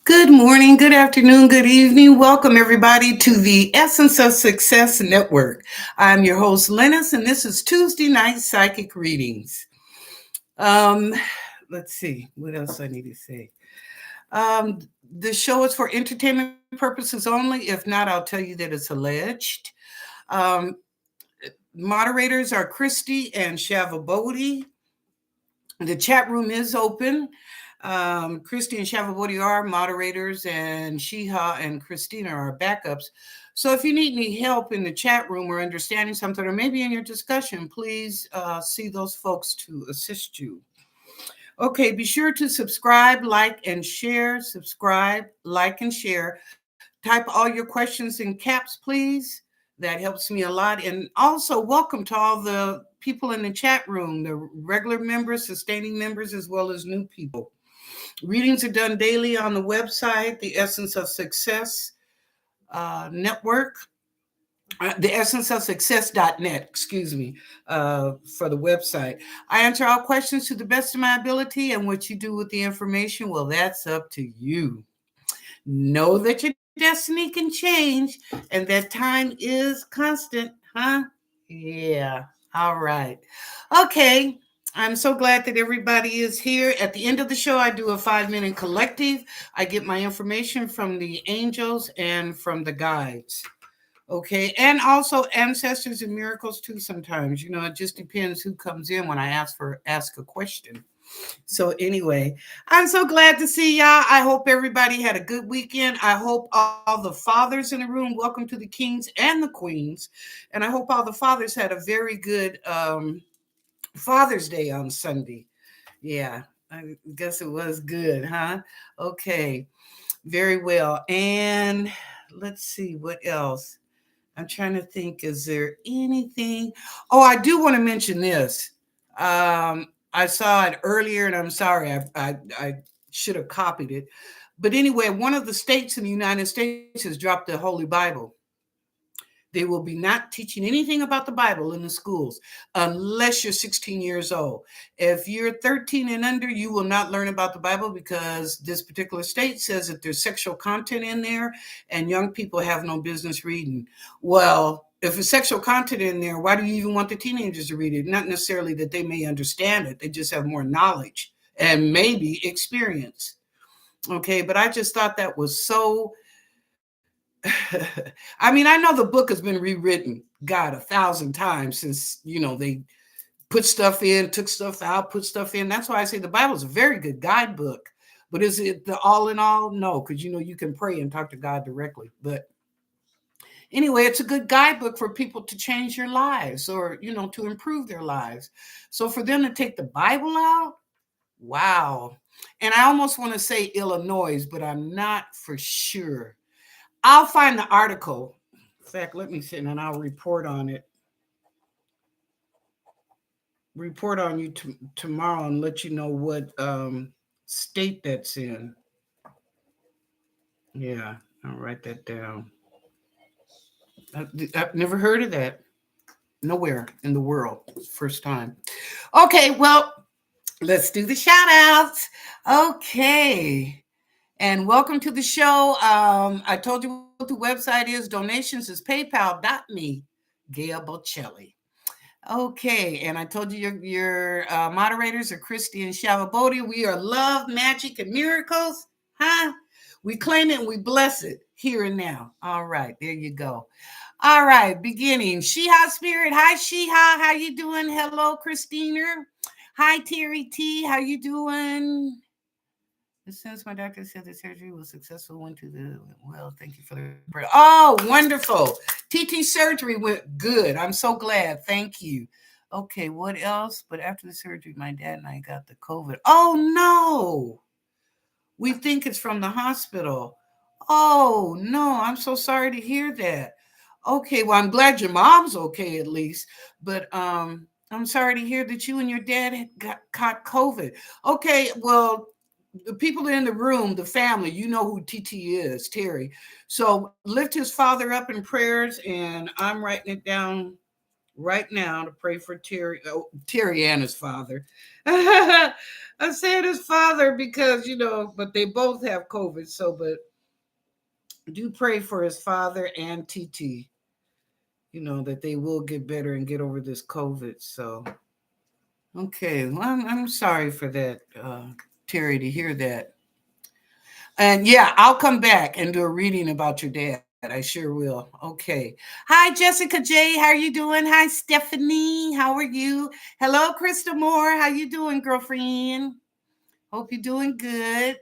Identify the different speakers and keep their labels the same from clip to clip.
Speaker 1: Good morning, good afternoon, good evening. Welcome, everybody, to the Essence of Success Network. I'm your host, Lennis, and this is Tuesday Night Psychic Readings. Um, let's see, what else I need to say. Um, the show is for entertainment purposes only. If not, I'll tell you that it's alleged. Um, Moderators are Christy and Shavabodi. The chat room is open. Christy and Shavabodi are moderators, and Shiha and Christina are backups. So if you need any help in the chat room or understanding something, or maybe in your discussion, please see those folks to assist you. Okay, be sure to subscribe, like, and share. Subscribe, like, and share. Type all your questions in caps, please. That helps me a lot. And also, welcome to all the people in the chat room, the regular members, sustaining members, as well as new people. Readings are done daily on the website, the Essence of Success Network, the Essence of Success.net, excuse me, for the website. I answer all questions to the best of my ability, and what you do with the information, well, that's up to you. Know that your destiny can change and that time is constant, huh? Yeah. All right. Okay. I'm so glad that everybody is here. At the end of the show, I do a 5-minute collective. I get my information from the angels and from the guides. Okay. And also ancestors and miracles too sometimes. It just depends who comes in when I ask a question. So anyway, I'm so glad to see y'all. I hope everybody had a good weekend. I hope all the fathers in the room, welcome to the kings and the queens. And I hope all the fathers had a very good Father's Day on Sunday. Yeah, I guess it was good, huh? Okay, very well. And let's see what else. I'm trying to think, is there anything? Oh, I do want to mention this. I saw it earlier, and I'm sorry, I should have copied it. But anyway, one of the states in the United States has dropped the Holy Bible. They will be not teaching anything about the Bible in the schools unless you're 16 years old. If you're 13 and under, you will not learn about the Bible because this particular state says that there's sexual content in there and young people have no business reading. Well, if there's sexual content in there, why do you even want the teenagers to read it? Not necessarily that they may understand it, they just have more knowledge and maybe experience. Okay, but I just thought that was so I mean, I know the book has been rewritten, God, 1,000 times since, they put stuff in, took stuff out, put stuff in. That's why I say the Bible is a very good guidebook. But is it the all in all? No, because, you can pray and talk to God directly. But anyway, it's a good guidebook for people to change their lives or, to improve their lives. So for them to take the Bible out, wow. And I almost want to say Illinois, but I'm not for sure. I'll find the article. In fact, let me see, and I'll report on it. Report on you tomorrow and let you know what state that's in. Yeah, I'll write that down. I've never heard of that. Nowhere in the world. First time. Okay, well, let's do the shout outs. Okay. And welcome to the show. I told you what the website is. Donations is paypal.me, Gail Bocelli. Okay, and I told you your moderators are Christy and Shavabodi. We are love, magic, and miracles, huh? We claim it and we bless it here and now. All right, there you go. All right, beginning. Shiha Spirit. Hi, Shiha. How you doing? Hello, Christina. Hi, Terry T. How you doing? Since my doctor said the surgery was successful, went to the well. Thank you for the prayer. Oh, wonderful! TT surgery went good. I'm so glad. Thank you. Okay, what else? But after the surgery, my dad and I got the COVID. Oh no! We think it's from the hospital. Oh no! I'm so sorry to hear that. Okay, well, I'm glad your mom's okay at least. But I'm sorry to hear that you and your dad caught COVID. Okay, well, the people in the room, the family, you know who TT is, Terry. So lift his father up in prayers, and I'm writing it down right now to pray for Terry and his father. I said his father because, but they both have COVID. So, but do pray for his father and TT, that they will get better and get over this COVID. So, okay. Well, I'm sorry for that, Terry, to hear that. And yeah, I'll come back and do a reading about your dad. I sure will. Okay. Hi, Jessica J. How are you doing? Hi, Stephanie. How are you? Hello, Krista Moore. How you doing, girlfriend? Hope you're doing good.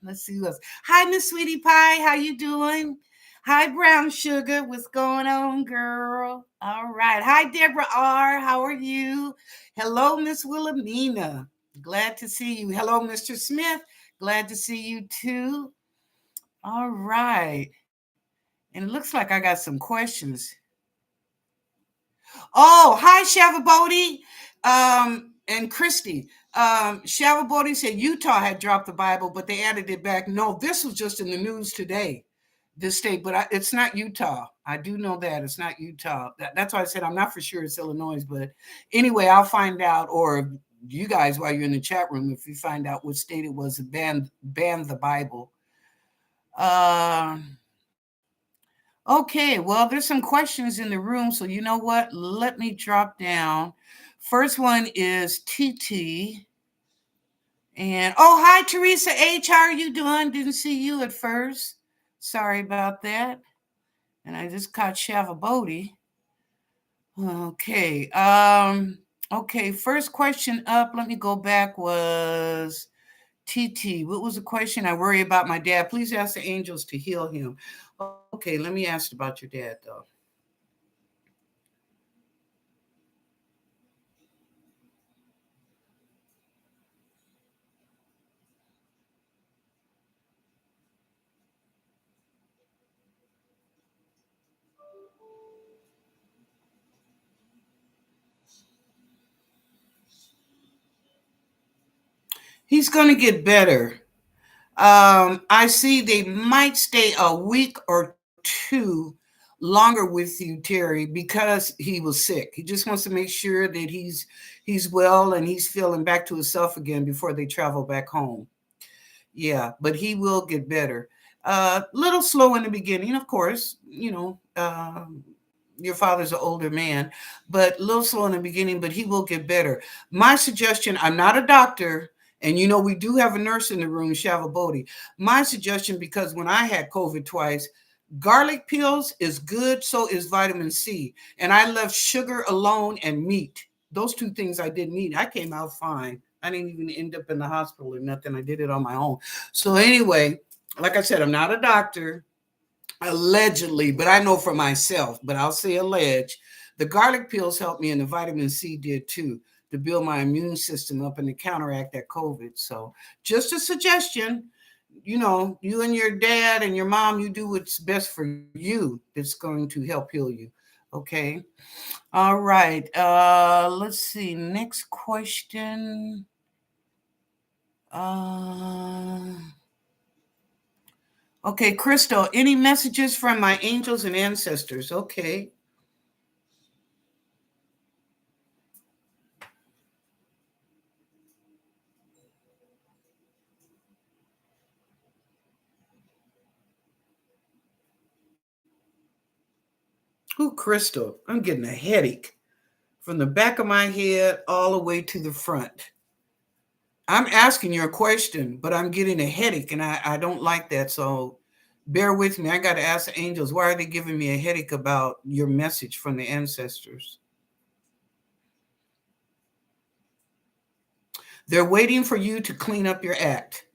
Speaker 1: Let's see who else. Hi, Miss Sweetie Pie. How you doing? Hi, Brown Sugar. What's going on, girl? All right. Hi, Deborah R. How are you? Hello, Miss Wilhelmina. Glad to see you. Hello, Mr. Smith. Glad to see you too. All right. And it looks like I got some questions. Oh, hi, Shavabodi, and Christy. Shavabodi said Utah had dropped the Bible, but they added it back. No, this was just in the news today, this state, but it's not Utah. I do know that it's not Utah. That's why I said I'm not for sure it's Illinois, but anyway, I'll find out, or you guys, while you're in the chat room, if you find out what state it was, banned the Bible. Uh, Okay, well, there's some questions in the room. So, you know what? Let me drop down. First one is TT. And oh, hi, Teresa H. How are you doing? Didn't see you at first. Sorry about that. And I just caught Shavabodi. Okay. Okay, first question up. Let me go back was TT. What was the question? I worry about my dad. Please ask the angels to heal him. Okay, let me ask about your dad though. He's going to get better. I see they might stay a week or two longer with you, Terry, because he was sick. He just wants to make sure that he's well and he's feeling back to himself again before they travel back home. Yeah, but he will get better. Little slow in the beginning, of course. Your father's an older man, but a little slow in the beginning, but he will get better. My suggestion, I'm not a doctor, and we do have a nurse in the room, Shavabodi. My suggestion, because when I had COVID twice, garlic pills is good, so is vitamin C. And I left sugar alone and meat. Those two things I didn't eat. I came out fine. I didn't even end up in the hospital or nothing. I did it on my own. So anyway, like I said, I'm not a doctor, allegedly, but I know for myself, but I'll say allege. The garlic pills helped me, and the vitamin C did too, to build my immune system up and to counteract that COVID. So just a suggestion, you and your dad and your mom, you do what's best for you that's going to help heal you. Okay. All right. Let's see. Next question. Uh Okay, Crystal, any messages from my angels and ancestors? Okay. Who, Crystal? I'm getting a headache from the back of my head all the way to the front. I'm asking you a question, but I'm getting a headache, and I don't like that. So bear with me. I got to ask the angels, why are they giving me a headache about your message from the ancestors? They're waiting for you to clean up your act.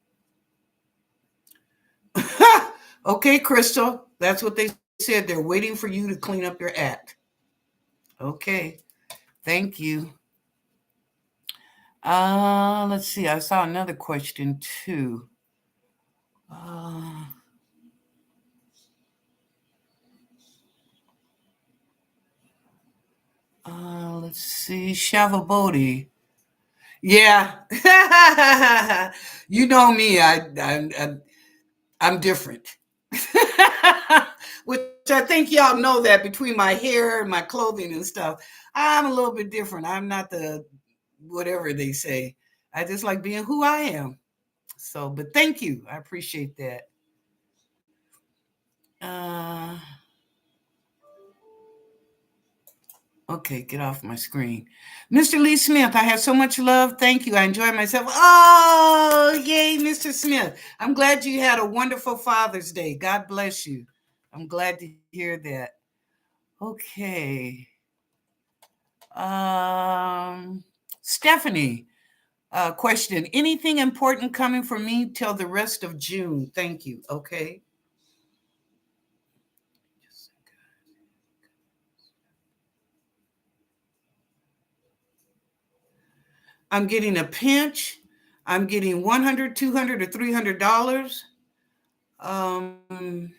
Speaker 1: Okay, Crystal. That's what they said. They're waiting for you to clean up your act. Okay. Thank you. Let's see. I saw another question too. Uh, let's see. Shavabodi. Yeah. You know me. I'm different. Which I think y'all know that between my hair and my clothing and stuff, I'm a little bit different. I'm not the whatever they say. I just like being who I am. So, but thank you. I appreciate that. Uh, okay, get off my screen. Mr. Lee Smith, I have so much love. Thank you. I enjoy myself. Oh, yay, Mr. Smith. I'm glad you had a wonderful Father's Day. God bless you. I'm glad to hear that. Okay. Um, Stephanie, question. Anything important coming for me till the rest of June? Thank you. Okay. I'm getting a pinch. I'm getting 100, 200, or $300. Um,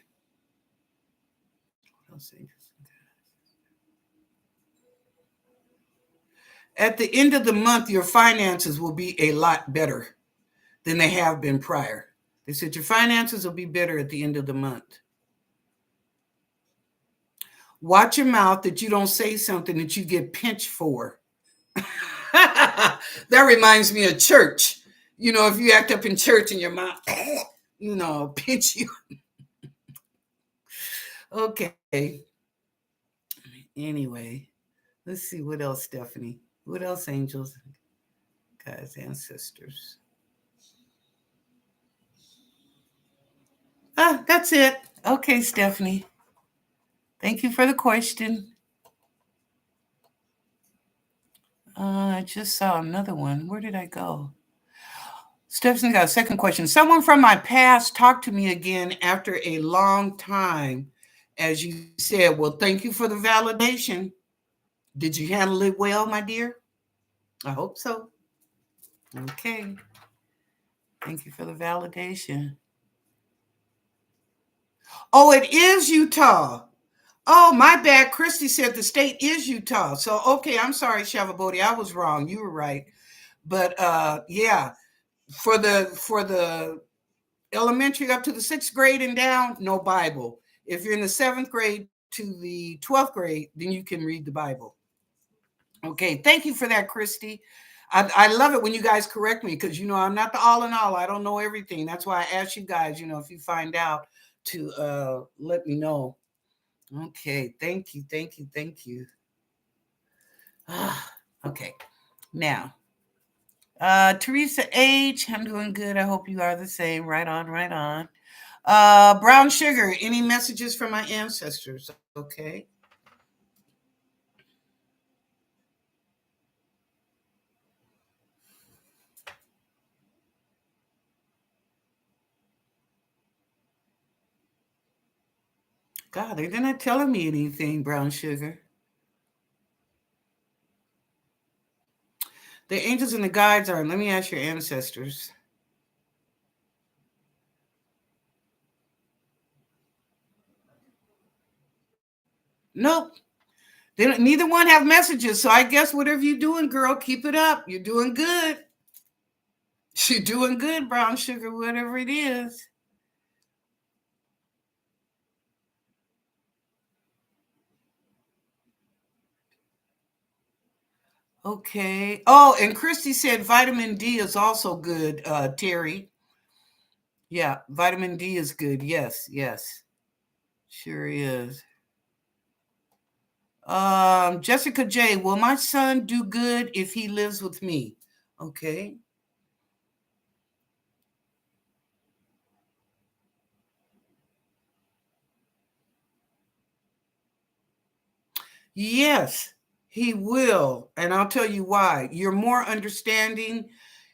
Speaker 1: at the end of the month, your finances will be a lot better than they have been prior. They said your finances will be better at the end of the month. Watch your mouth that you don't say something that you get pinched for. That reminds me of church. You know, if you act up in church and your mouth, pinch you. Okay. Anyway, let's see what else, Stephanie. What else, angels, guys, ancestors? That's it. Okay, Stephanie. Thank you for the question. I just saw another one. Where did I go? Stephanie got a second question. Someone from my past talked to me again after a long time. As you said, well, thank you for the validation. Did you handle it well, my dear? I hope so. Okay. Thank you for the validation. Oh, it is Utah. Oh, my bad. Christy said the state is Utah. So, okay, I'm sorry, Shavabodi. I was wrong. You were right. But yeah, for the elementary up to the 6th grade and down, no Bible. If you're in the 7th grade to the 12th grade, then you can read the Bible. Okay, thank you for that, Christy. I love it when you guys correct me because, I'm not the all in all. I don't know everything. That's why I ask you guys, if you find out to let me know. Okay, thank you, thank you, thank you. Okay, now, Teresa H., I'm doing good. I hope you are the same. Right on, right on. Brown Sugar, any messages from my ancestors? Okay. God, they're not telling me anything, Brown Sugar. The angels and the guides are, let me ask your ancestors. Nope. Neither one have messages. So I guess whatever you're doing, girl, keep it up. You're doing good. You're doing good, Brown Sugar, whatever it is. Okay. Oh, and Christy said vitamin D is also good, Terry. Yeah, vitamin D is good. Yes, yes. Sure is. Jessica J, will my son do good if he lives with me? Okay. Yes, he will. And I'll tell you why. You're more understanding.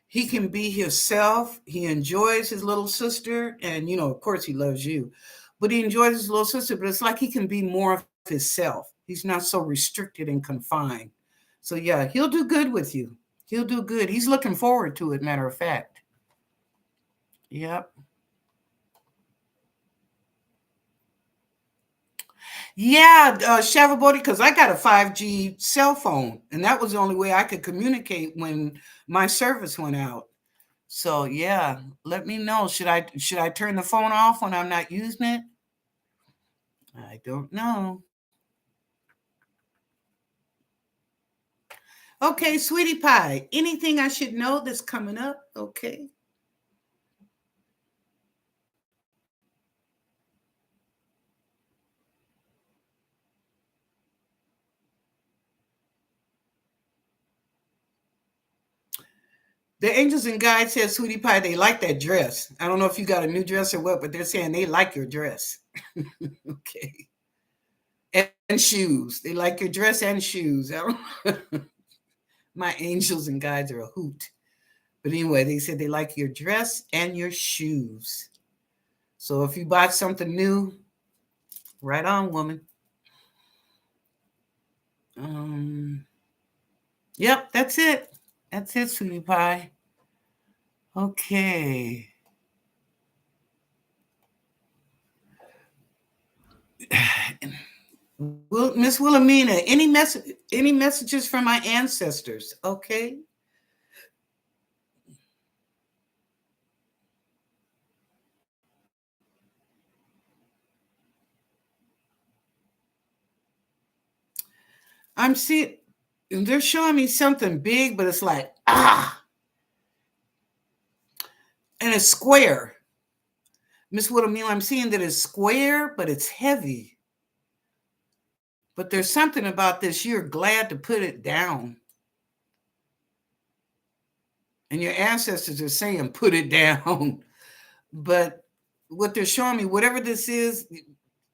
Speaker 1: He can be himself. He enjoys his little sister. And, of course, he loves you, but he enjoys his little sister. But it's like he can be more of himself. He's not so restricted and confined. So, yeah, he'll do good with you. He'll do good. He's looking forward to it, matter of fact. Yep. Yeah, Shavabodi, because I got a 5G cell phone, and that was the only way I could communicate when my service went out. So yeah, let me know. Should I turn the phone off when I'm not using it? I don't know. Okay, sweetie pie. Anything I should know that's coming up? Okay. The angels and guides said, sweetie pie, they like that dress. I don't know if you got a new dress or what, but they're saying they like your dress. Okay. And shoes. They like your dress and shoes. My angels and guides are a hoot. But anyway, they said they like your dress and your shoes. So if you bought something new, right on, woman. Um, yep, that's it. That's it, sweetie pie. Okay. Well, Miss Wilhelmina, any messages from my ancestors? Okay. I'm seeing they're showing me something big, but it's like and it's square. Miss Wilhelmina, I'm seeing that it's square, but it's heavy. But there's something about this. You're glad to put it down. And your ancestors are saying, put it down. But what they're showing me, whatever this is,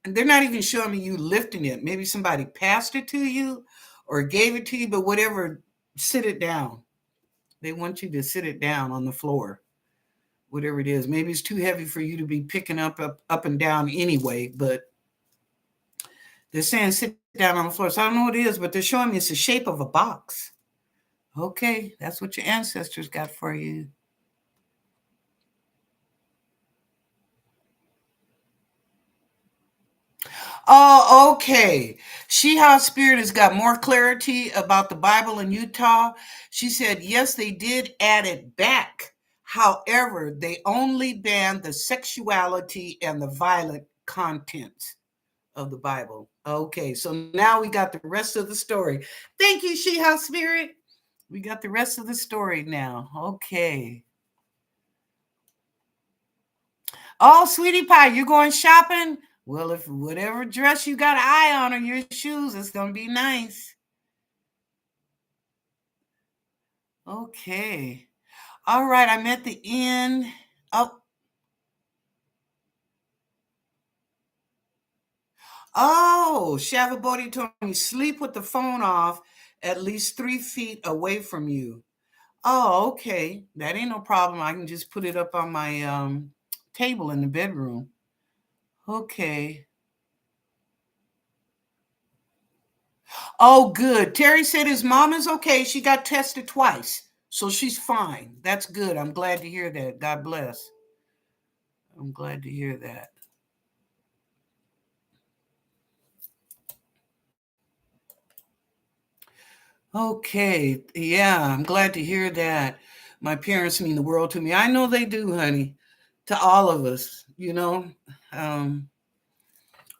Speaker 1: and they're not even showing me you lifting it. Maybe somebody passed it to you or gave it to you, but whatever, sit it down. They want you to sit it down on the floor, whatever it is. Maybe it's too heavy for you to be picking up and down anyway, but they're saying sit down on the floor. So I don't know what it is, but they're showing me it's the shape of a box. Okay, that's what your ancestors got for you. Oh, okay. She Spirit has got more clarity about the Bible in Utah. She said, yes, they did add it back. However, they only banned the sexuality and the violent content of the Bible. Okay, so now we got the rest of the story. Thank you, Spirit. We got the rest of the story now. Okay. Oh, sweetie pie, you going shopping? Well, if whatever dress you got an eye on or your shoes, it's gonna be nice. Okay. All right, I'm at the end. Oh, Shavabodi told me sleep with the phone off at least 3 feet away from you. Oh, okay. That ain't no problem. I can just put it up on my table in the bedroom. Okay. Oh, good. Terry said his mom is okay. She got tested twice. So she's fine. That's good. I'm glad to hear that. God bless. I'm glad to hear that. Okay. Yeah, I'm glad to hear that. My parents mean the world to me. I know they do, honey. To all of us, you know. Um,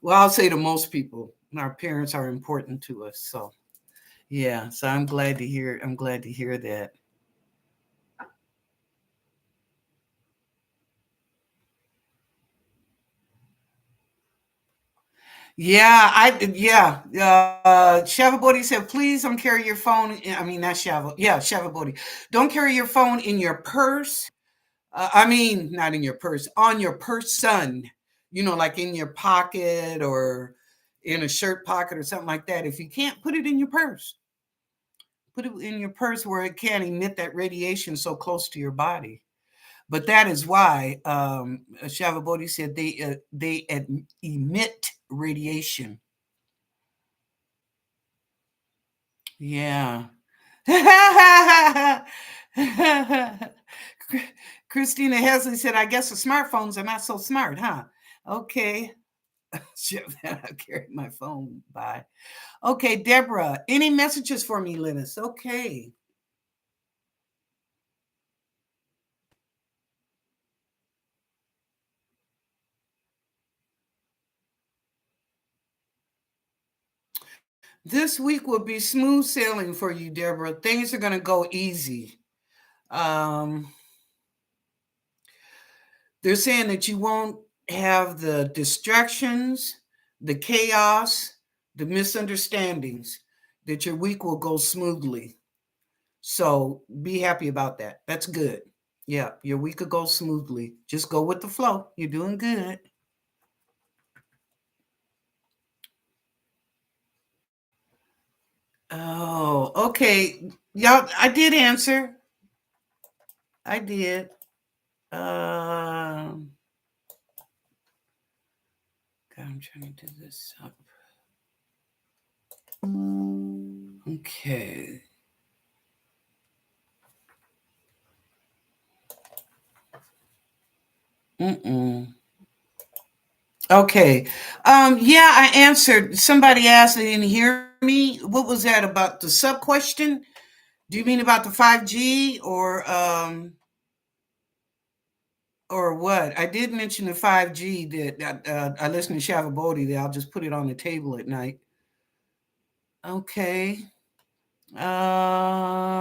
Speaker 1: well, I'll say to most people, our parents are important to us. So yeah, so I'm glad to hear that. Shavabodi said, please don't carry your phone. I mean, not Shava. Yeah, Shavabodi. Don't carry your phone in your purse. I mean, not in your purse, on your person, like in your pocket or in a shirt pocket or something like that. If you can't, put it in your purse. Put it in your purse where it can't emit that radiation so close to your body. But that is why Shavabodi said they emit radiation. Yeah. Christina Hesley said, I guess the smartphones are not so smart, huh? Okay. I carried my phone by. Okay, Deborah, any messages for me, Linus? Okay. This week will be smooth sailing for you, Deborah. Things are going to go easy. Um, they're saying that you won't have the distractions, the chaos, the misunderstandings, that your week will go smoothly. So be happy about that. That's good. Yeah, your week will go smoothly. Just go with the flow. You're doing good. Oh, okay. Y'all, I did answer. I did. God, I'm trying to do this up. Okay. Mm-mm. Okay. Yeah, I answered. Somebody asked, they didn't hear me. What was that about the sub question? Do you mean about the 5G or what? I did mention the 5G that I listened to Shava Bodhi that I'll just put it on the table at night. Okay. Um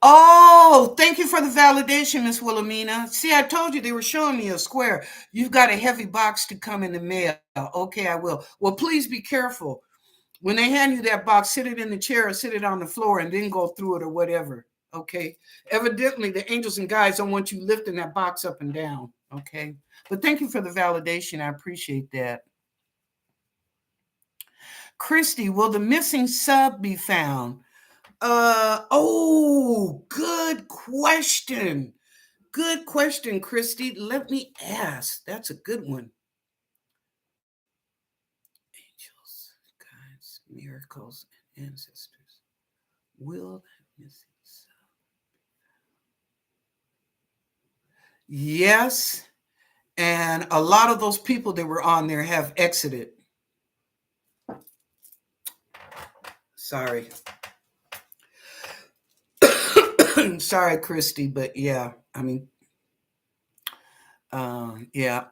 Speaker 1: Oh, thank you for the validation, Miss Wilhelmina. See, I told you they were showing me a square. You've got a heavy box to come in the mail. Okay, I will. Well, please be careful. When they hand you that box, sit it in the chair or sit it on the floor and then go through it or whatever. Okay. Evidently, the angels and guides don't want you lifting that box up and down. Okay. But thank you for the validation. I appreciate that. Christy, will the missing sub be found? Oh, good question. Good question, Christy. Let me ask. That's a good one. Angels, guides, miracles, and ancestors. Will that missing sub? Yes. And a lot of those people that were on there have exited. Sorry. Sorry, Christy, but yeah, I mean, yeah.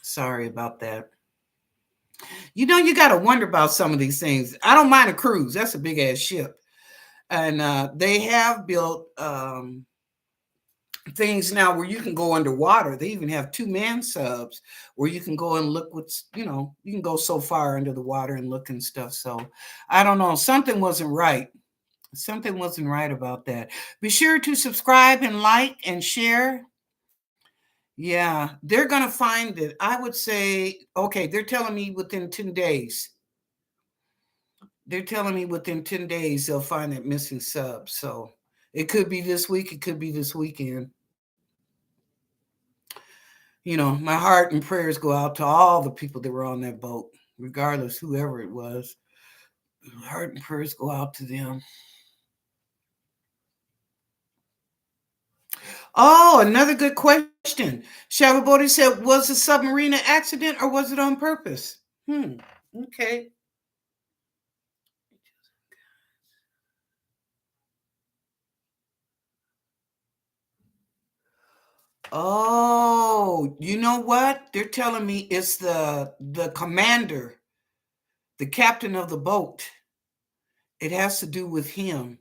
Speaker 1: Sorry about that. You got to wonder about some of these things. I don't mind a cruise. That's a big ass ship. And they have built things now where you can go underwater. They even have two-man subs where you can go and look you can go so far under the water and look and stuff. So I don't know. Something wasn't right. Something wasn't right about that. Be sure to subscribe and like and share. Yeah, they're going to find it. I would say, okay, they're telling me within 10 days. They're telling me within 10 days they'll find that missing sub. So it could be this week, it could be this weekend. My heart and prayers go out to all the people that were on that boat, regardless, whoever it was. Heart and prayers go out to them. Oh, another good question. Shavabodi said, was the submarine an accident or was it on purpose? Okay. Oh, you know what? They're telling me it's the commander, the captain of the boat. It has to do with him.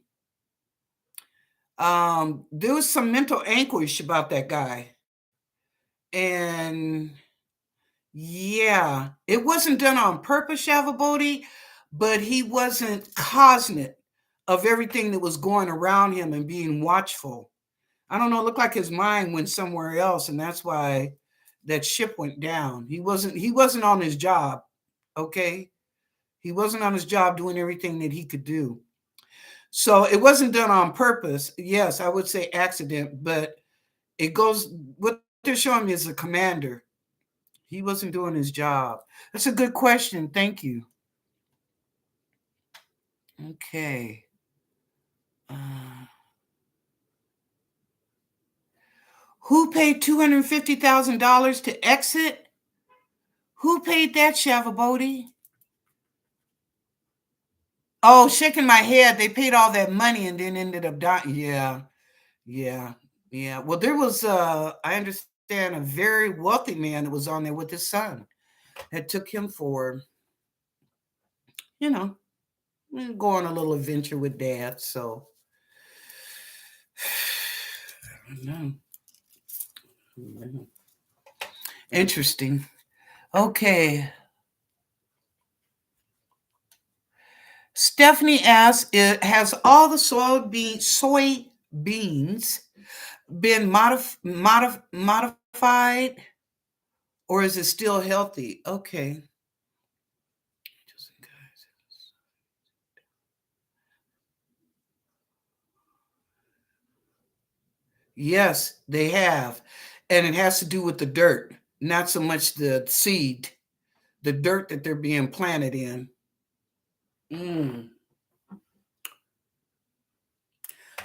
Speaker 1: There was some mental anguish about that guy. And yeah, it wasn't done on purpose, Shavabodi, but he wasn't cognizant of everything that was going around him and being watchful. I don't know, it looked like his mind went somewhere else, and that's why that ship went down. He wasn't on his job, okay? He wasn't on his job doing everything that he could do. So it wasn't done on purpose. Yes, I would say accident, but it goes what they're showing me is a commander. He wasn't doing his job. That's a good question. Thank you. Okay. Uh, who paid $250,000 to exit? Who paid that, Shavabodi? Oh, shaking my head. They paid all that money and then ended up dying. Yeah, yeah. Yeah. Well, there was, I understand, a very wealthy man that was on there with his son that took him for, you know, go on a little adventure with dad. So, I don't know. Interesting. Okay. Stephanie asks, has all the soybeans been modified, or is it still healthy? Okay. Yes, they have. And it has to do with the dirt, not so much the seed, the dirt that they're being planted in. Mm.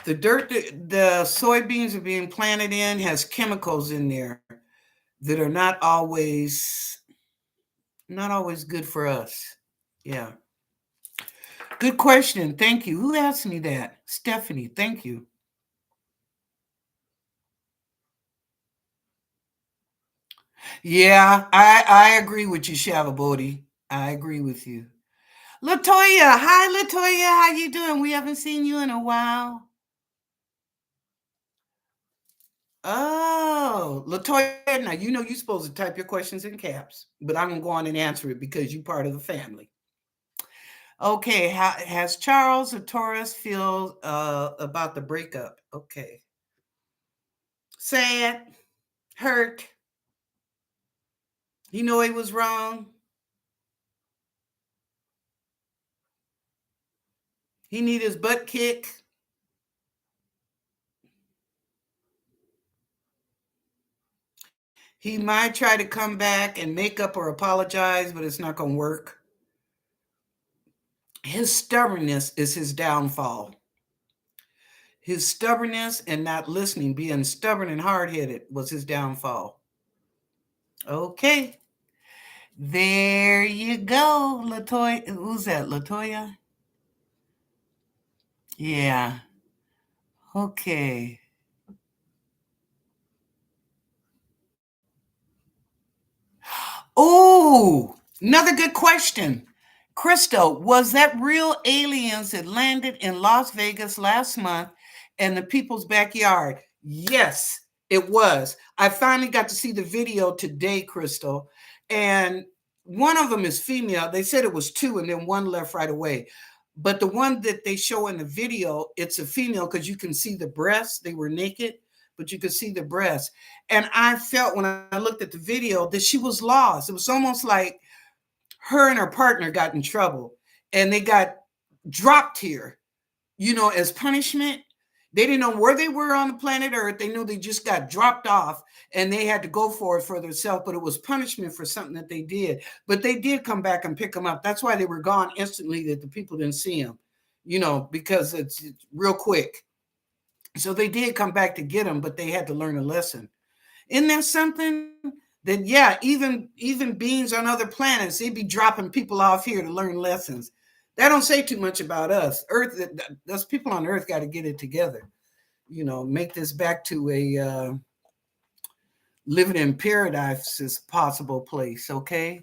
Speaker 1: The dirt that the soybeans are being planted in has chemicals in there that are not always good for us. Yeah. Good question. Thank you. Who asked me that? Stephanie. Thank you. Yeah, I agree with you, Shavabodi. I agree with you. Latoya, hi Latoya, how you doing? We haven't seen you in a while. Oh, Latoya, now you know you're supposed to type your questions in caps, but I'm gonna go on and answer it because you're part of the family. Okay, how has Charles or Taurus feel about the breakup? Okay, sad, hurt. He know he was wrong. He need his butt kicked. He might try to come back and make up or apologize, but it's not gonna work. His stubbornness is his downfall. His stubbornness and not listening, being stubborn and hard headed, was his downfall. Okay. There you go, Latoya. Who's that, Latoya? Yeah. Okay. Oh, another good question. Crystal, was that real aliens that landed in Las Vegas last month in the people's backyard? Yes, it was. I finally got to see the video today, Crystal. And one of them is female. They said it was two, and then one left right away. But the one that they show in the video, it's a female because you can see the breasts. They were naked, but you could see the breasts. And I felt when I looked at the video that she was lost. It was almost like her and her partner got in trouble and they got dropped here, as punishment. They didn't know where they were on the planet Earth. They knew they just got dropped off and they had to go for it for themselves, but it was punishment for something that they did. But they did come back and pick them up. That's why they were gone instantly, that the people didn't see them, because it's real quick. So they did come back to get them, but they had to learn a lesson. Isn't that something? That yeah, even beings on other planets, they'd be dropping people off here to learn lessons. That don't say too much about us. Earth, those people on Earth got to get it together. Make this back to a living in paradise as possible place. Okay,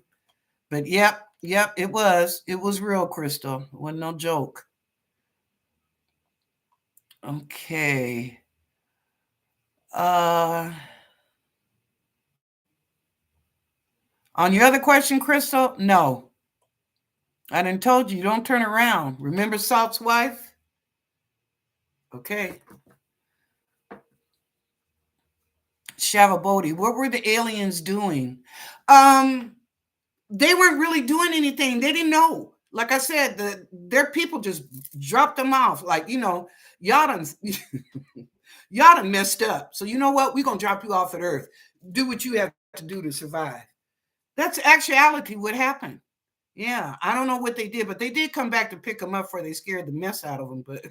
Speaker 1: but yep, it was real, Crystal. It wasn't no joke. Okay. Uh, on your other question, Crystal, no. I done told you, don't turn around. Remember Salt's wife? Okay. Shavabodi, what were the aliens doing? Um, they weren't really doing anything. They didn't know. Like I said, their people just dropped them off. Like, y'all done, y'all done messed up. So you know what? We're gonna drop you off at Earth. Do what you have to do to survive. That's actuality what happened. Yeah, I don't know what they did, but they did come back to pick them up, for they scared the mess out of them. But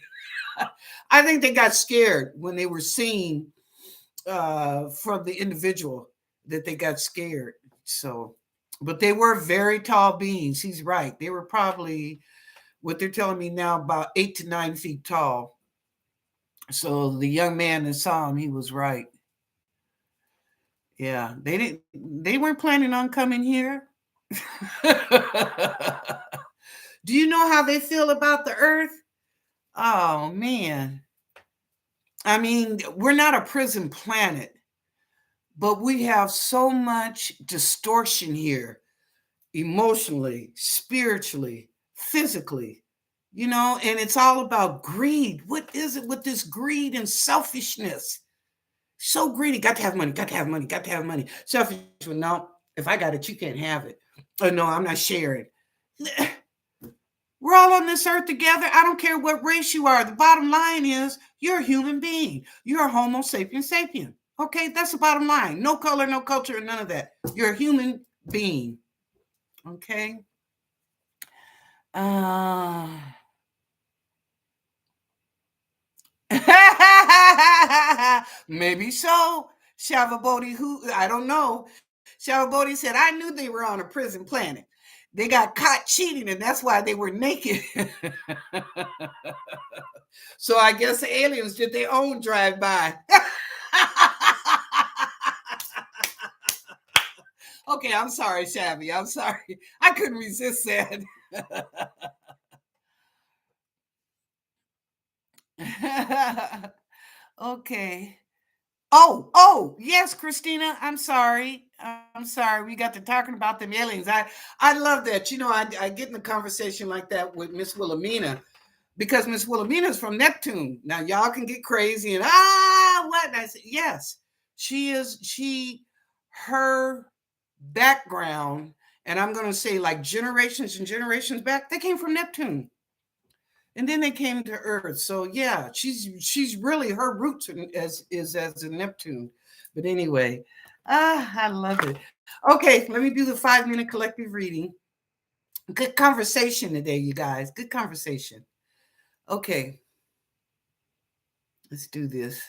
Speaker 1: I think they got scared when they were seen from the individual, that they got scared. So, but they were very tall beings. He's right. They were probably, what they're telling me now, about 8 to 9 feet tall. So the young man that saw him, he was right. Yeah, they weren't planning on coming here. Do you know how they feel about the earth? Oh man. I mean, we're not a prison planet, but we have so much distortion here, emotionally, spiritually, physically, and it's all about greed. What is it with this greed and selfishness? So greedy, got to have money, got to have money, got to have money. Selfish, well, no, if I got it, you can't have it. Oh, no, I'm not sharing. We're all on this earth together. I don't care what race you are. The bottom line is you're a human being. You're a Homo sapiens sapien. Okay, that's the bottom line. No color, no culture, none of that. You're a human being. Okay. Uh, maybe so. Shavabodi, who I don't know. Shavabodi said, I knew they were on a prison planet. They got caught cheating, and that's why they were naked. So I guess the aliens did their own drive-by. Okay, I'm sorry, Shabby. I'm sorry. I couldn't resist that. Okay. Oh, yes, Christina. I'm sorry. I'm sorry. We got to talking about them aliens. I love that. I get in a conversation like that with Miss Wilhelmina because Miss Wilhelmina is from Neptune. Now y'all can get crazy and what? And I said, yes, her background, and I'm gonna say like generations and generations back, they came from Neptune. And then they came to Earth. So yeah, she's really her roots is as a Neptune. But anyway, I love it. Okay, let me do the 5-minute collective reading. Good conversation today, you guys. Good conversation. Okay, let's do this.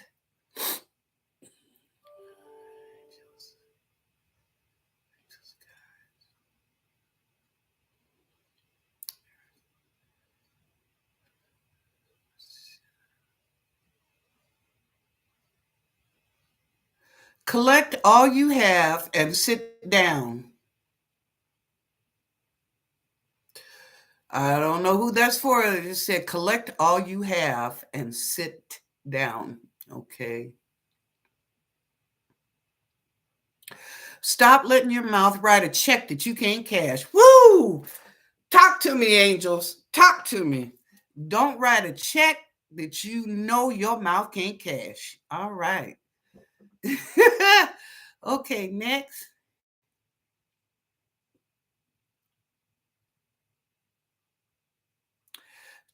Speaker 1: Collect all you have and sit down. I don't know who that's for. It just said collect all you have and sit down. Okay. Stop letting your mouth write a check that you can't cash. Woo! Talk to me, angels. Talk to me. Don't write a check that you know your mouth can't cash. All right. Okay, next.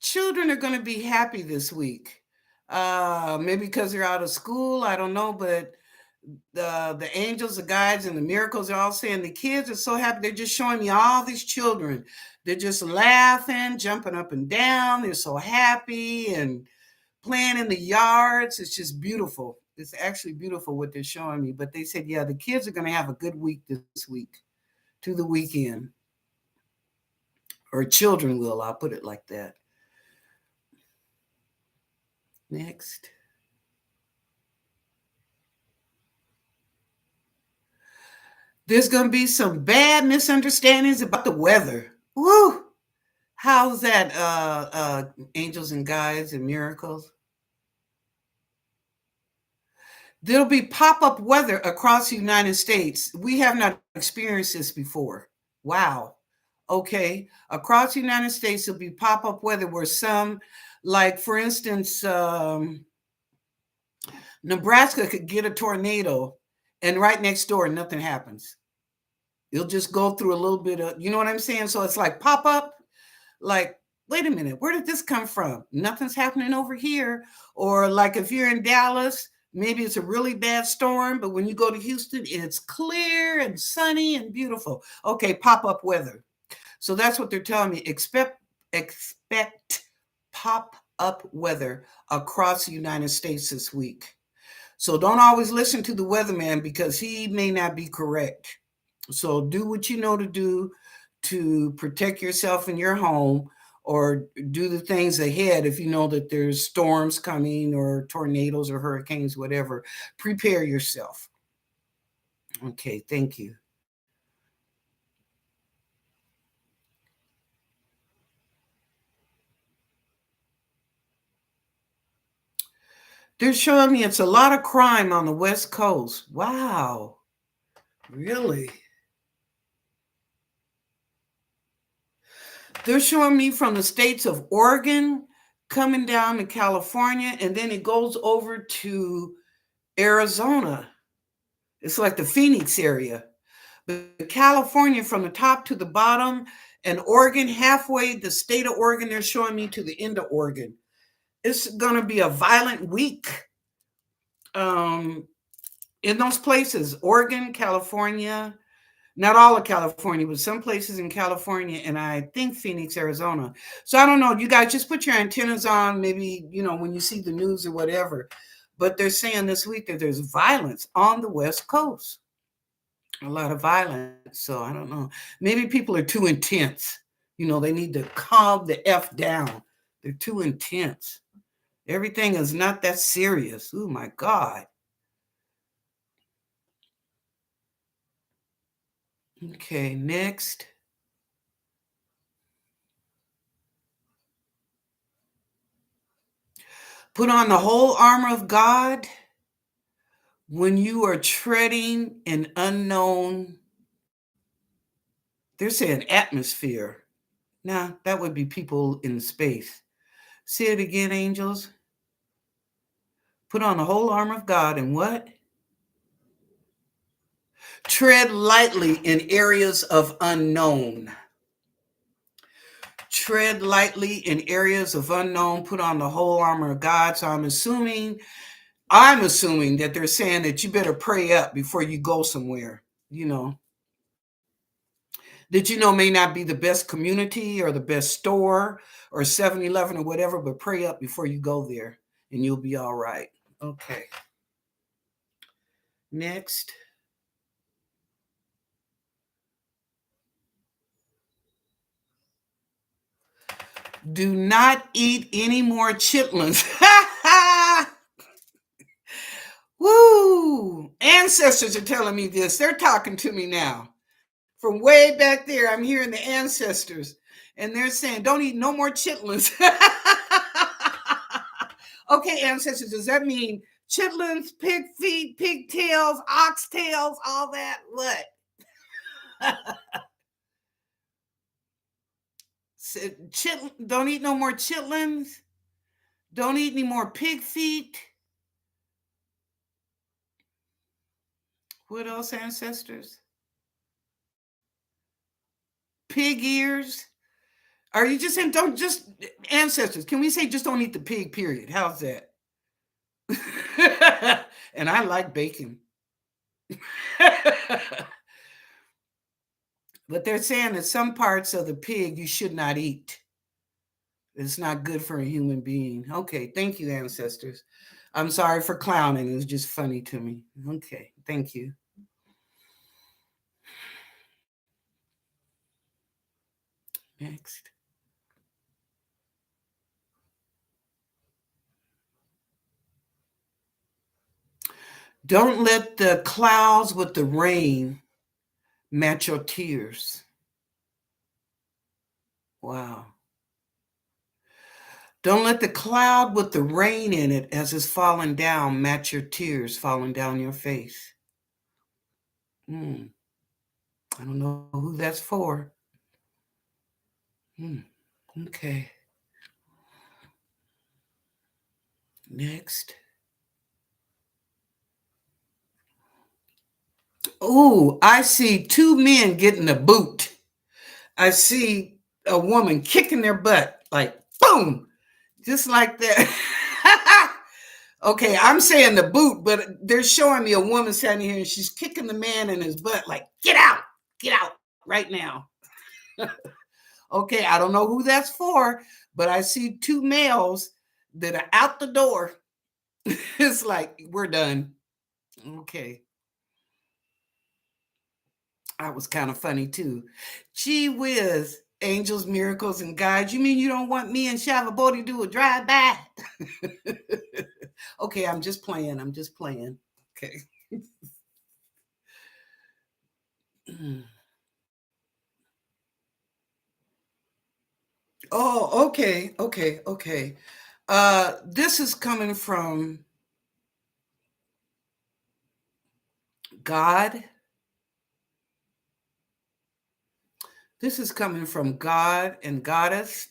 Speaker 1: Children are going to be happy this week. Maybe because they're out of school. I don't know, but the angels, the guides, and the miracles are all saying the kids are so happy. They're just showing me all these children. They're just laughing, jumping up and down. They're so happy and playing in the yards. It's just beautiful. It's actually beautiful what they're showing me. But they said, yeah, the kids are going to have a good week this week to the weekend. Or children will, I'll put it like that. Next. There's going to be some bad misunderstandings about the weather. Woo! How's that, angels and guides and miracles? There'll be pop-up weather across the United States. We have not experienced this before. Wow. Okay. Across the United States, there'll be pop-up weather where some, like for instance, Nebraska could get a tornado and right next door, nothing happens. It'll just go through a little bit of, you know what I'm saying? So it's like pop up, like, wait a minute, where did this come from? Nothing's happening over here. Or like if you're in Dallas, maybe it's a really bad storm, but when you go to Houston, it's clear and sunny and beautiful. Okay, pop up weather. So that's what they're telling me. Expect pop up weather across the United States this week. So don't always listen to the weatherman because he may not be correct. So do what you know to do to protect yourself and your home, or do the things ahead if you know that there's storms coming or tornadoes or hurricanes, whatever. Prepare yourself. Okay, thank you. They're showing me it's a lot of crime on the West Coast. Wow, really? They're showing me from the states of Oregon coming down to California, and then it goes over to Arizona. It's like the Phoenix area. But California from the top to the bottom, and Oregon halfway, the state of Oregon, they're showing me to the end of Oregon. It's going to be a violent week um, in those places, Oregon, California, not all of California, but some places in California, and I think Phoenix, Arizona. So I don't know. You guys just put your antennas on, maybe, when you see the news or whatever. But they're saying this week that there's violence on the West Coast, a lot of violence. So I don't know. Maybe people are too intense. They need to calm the F down. They're too intense. Everything is not that serious. Oh my God. Okay, next. Put on the whole armor of God when you are treading an unknown, they're saying atmosphere. Nah, that would be people in space. Say it again, angels. Put on the whole armor of God and what? Tread lightly in areas of unknown. Tread lightly in areas of unknown. Put on the whole armor of God. So I'm assuming that they're saying that you better pray up before you go somewhere, that may not be the best community or the best store or 7-Eleven or whatever, but pray up before you go there and you'll be all right. Okay. Next. Do not eat any more chitlins. Woo! Ancestors are telling me this. They're talking to me now. From way back there, I'm hearing the ancestors, and they're saying, don't eat no more chitlins. Okay, ancestors, does that mean chitlins, pig feet, pigtails, oxtails, all that? What? Don't eat no more chitlins. Don't eat any more pig feet. What else, ancestors? Pig ears. Are you just saying don't just ancestors? Can we say just don't eat the pig? Period. How's that? And I like bacon. But they're saying that some parts of the pig you should not eat. It's not good for a human being. Okay, thank you, ancestors. I'm sorry for clowning. It was just funny to me. Okay, thank you. Next. Don't let the clouds with the rain match your tears. Wow. Don't let the cloud with the rain in it as it's falling down match your tears falling down your face. I don't know who that's for. Okay. Next. Oh, I see two men getting a boot. I see a woman kicking their butt, like boom, just like that. Okay, I'm saying the boot, but they're showing me a woman standing here and she's kicking the man in his butt, like, get out right now. Okay, I don't know who that's for, but I see two males that are out the door. It's like, we're done. Okay. That was kind of funny too. Gee whiz. angels, miracles, and guides. You mean you don't want me and Shavabodi to do a drive-by? Okay, I'm just playing. I'm just playing. Okay. Oh, okay, okay, okay. This is coming from God. This is coming from God and Goddess.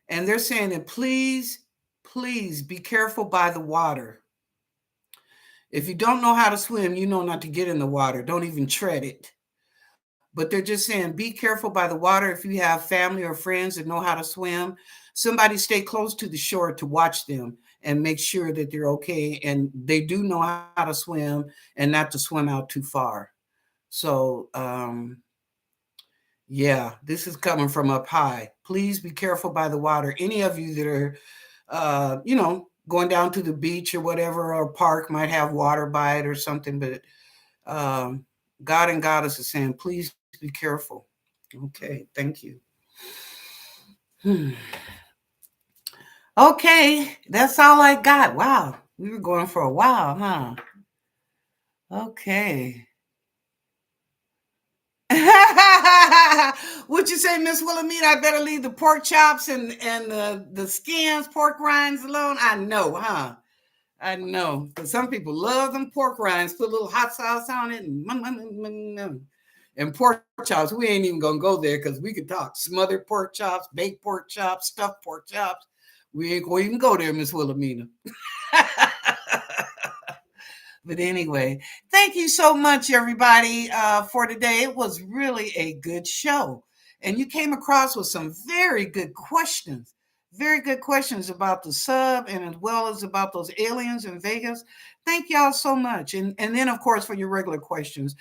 Speaker 1: And they're saying that please, please be careful by the water. If you don't know how to swim, you know not to get in the water. Don't even tread it. But they're just saying be careful by the water. If you have family or friends that know how to swim, somebody stay close to the shore to watch them and make sure that they're okay and they do know how to swim and not to swim out too far. So, yeah, this is coming from up high. Please be careful by the water. Any of you that are, going down to the beach or whatever, or park might have water by it or something, but God and Goddess is saying, please be careful. Okay, thank you. Okay, that's all I got. Wow, we were going for a while, huh? Okay. Would you say, Miss Wilhelmina, I better leave the pork chops and the skins, pork rinds alone? I know, huh? I know. But some people love them pork rinds, put a little hot sauce on it, and pork chops. We ain't even gonna go there because we could talk smothered pork chops, baked pork chops, stuffed pork chops. We ain't gonna even go there, Miss Wilhelmina. But anyway, thank you so much, everybody, for today. It was really a good show. And you came across with some very good questions about the sub and as well as about those aliens in Vegas. Thank y'all so much. And then, of course, for your regular questions.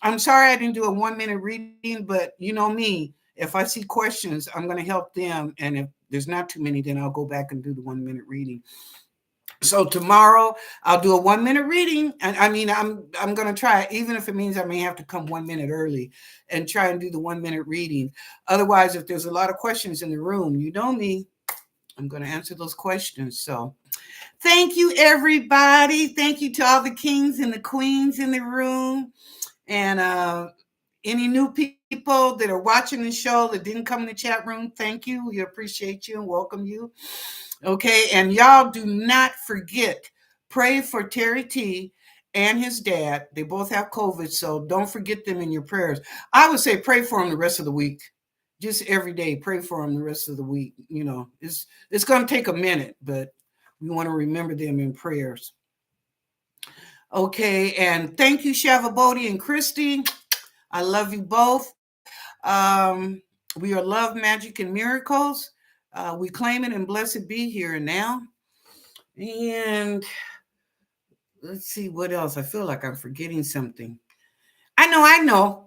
Speaker 1: I'm sorry I didn't do a 1-minute reading, but you know me. If I see questions, I'm going to help them. And if there's not too many, then I'll go back and do the 1-minute reading. So tomorrow I'll do a 1-minute reading. And I mean, I'm going to try, even if it means I may have to come 1 minute early and try and do the 1-minute reading. Otherwise, if there's a lot of questions in the room, you know me, I'm going to answer those questions. So thank you, everybody. Thank you to all the kings and the queens in the room. And any new people that are watching the show that didn't come in the chat room, thank you. We appreciate you and welcome you. Okay, and y'all do not forget, pray for Terry T and his dad. They both have COVID, so don't forget them in your prayers. I would say pray for them the rest of the week. Just every day, pray for them the rest of the week. You know, it's going to take a minute, but we want to remember them in prayers. Okay, and thank you, Shavabodi and Christy. I love you both. We are love, magic, and miracles. We claim it and blessed be here and now. And let's see what else. I feel like I'm forgetting something. I know.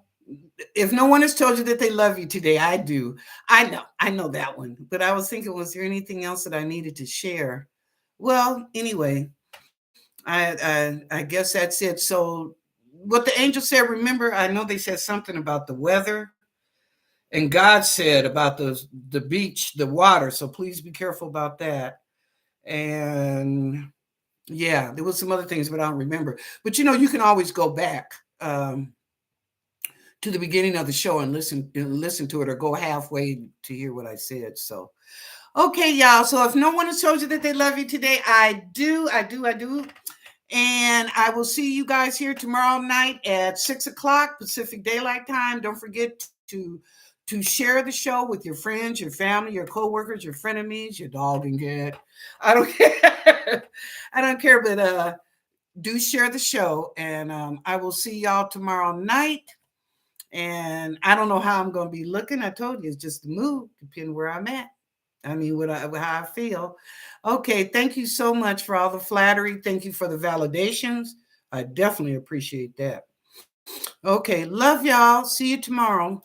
Speaker 1: If no one has told you that they love you today, I do. I know that one. But I was thinking, was there anything else that I needed to share? Well, anyway, I guess that's it. So what the angel said, remember, I know they said something about the weather. And God said about the beach, the water. So please be careful about that. And yeah, there was some other things, but I don't remember. But you can always go back to the beginning of the show and listen to it, or go halfway to hear what I said. So, okay, y'all. So if no one has told you that they love you today, I do. And I will see you guys here tomorrow night at 6:00 Pacific Daylight Time. Don't forget to share the show with your friends, your family, your coworkers, your frenemies, your dog and cat. I don't care. I don't care, but do share the show. And I will see y'all tomorrow night. And I don't know how I'm going to be looking. I told you it's just the mood, depending where I'm at. I mean, how I feel. Okay, thank you so much for all the flattery. Thank you for the validations. I definitely appreciate that. Okay, love y'all. See you tomorrow.